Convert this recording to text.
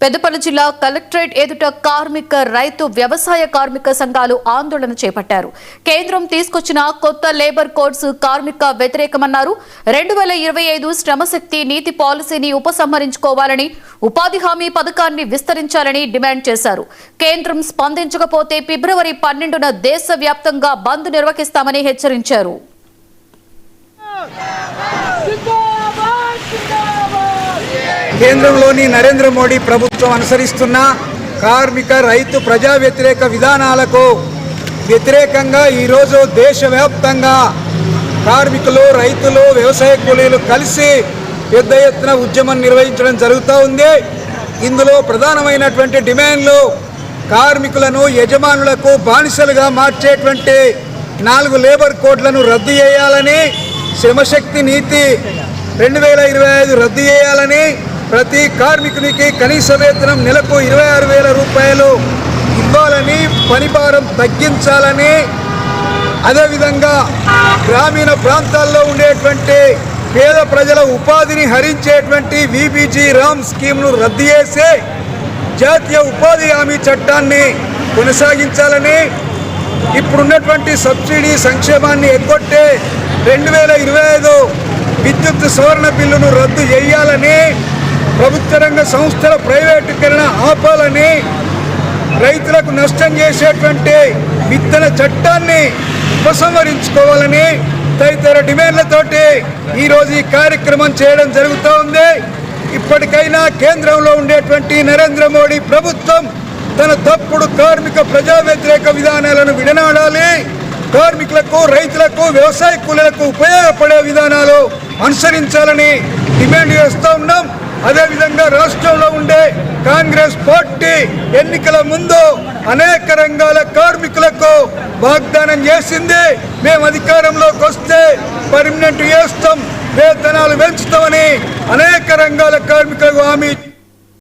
పెద్దపల్లి జిల్లా కలెక్టరేట్ ఎదుట కార్మిక రైతు వ్యవసాయ కార్మిక సంఘాలు ఆందోళన చేపట్టారు. కేంద్రం తీసుకొచ్చిన కొత్త లేబర్ కోడ్స్ కార్మిక వ్యతిరేకమన్నారు. 2025 శ్రమశక్తి నీతి పాలసీని ఉపసంహరించుకోవాలని, ఉపాధి హామీ పథకాన్ని విస్తరించాలని డిమాండ్ చేశారు. కేంద్రం స్పందించకపోతే ఫిబ్రవరి 12న దేశవ్యాప్తంగా బంద్ నిర్వహిస్తామని హెచ్చరించారు. కేంద్రంలోని నరేంద్ర మోడీ ప్రభుత్వం అనుసరిస్తున్న కార్మిక రైతు ప్రజా వ్యతిరేక విధానాలకు వ్యతిరేకంగా ఈరోజు దేశవ్యాప్తంగా కార్మికులు, రైతులు, వ్యవసాయ కూలీలు కలిసి పెద్ద ఎత్తున ఉద్యమం నిర్వహించడం జరుగుతూ ఉంది. ఇందులో ప్రధానమైనటువంటి డిమాండ్లు కార్మికులను యజమానులకు బానిసలుగా మార్చేటువంటి 4 లేబర్ కోడ్లను రద్దు చేయాలని, శ్రమశక్తి నీతి 2025 రద్దు చేయాలని, ప్రతి కార్మికునికి కనీస వేతనం నెలకు 26,000 రూపాయలు ఇవ్వాలని, పనిభారం తగ్గించాలని, అదేవిధంగా గ్రామీణ ప్రాంతాల్లో ఉండేటువంటి పేద ప్రజల ఉపాధిని హరించేటువంటి విబిజి రామ్ స్కీమ్ను రద్దు చేసి జాతీయ ఉపాధి హామీ చట్టాన్ని కొనసాగించాలని, ఇప్పుడున్నటువంటి సబ్సిడీ సంక్షేమాన్ని ఎగ్గొట్టే 2025 విద్యుత్ సవరణ బిల్లును రద్దు చేయాలని, ప్రభుత్వ రంగ సంస్థల ప్రైవేటీకరణ ఆపాలని, రైతులకు నష్టం చేసేటువంటి విత్తన చట్టాన్ని ఉపసంహరించుకోవాలని తదితర డిమాండ్లతోటి ఈరోజు ఈ కార్యక్రమం చేయడం జరుగుతూ ఉంది. ఇప్పటికైనా కేంద్రంలో ఉండేటువంటి నరేంద్ర మోడీ ప్రభుత్వం తన తప్పుడు కార్మిక ప్రజా వ్యతిరేక విధానాలను విడనాడాలి. కార్మికులకు, రైతులకు, వ్యవసాయ కూలీలకు ఉపయోగపడే విధానాలు అనుసరించాలని డిమాండ్ చేస్తూ ఉన్నాం. అదేవిధంగా రాష్ట్రంలో ఉండే కాంగ్రెస్ పార్టీ ఎన్నికల ముందు అనేక రంగాల కార్మికులకు వాగ్దానం చేసింది. మేము అధికారంలోకి వస్తే పర్మనెంట్ చేస్తాం, వేతనాలు పెంచుతామని అనేక రంగాల కార్మికులకు హామీ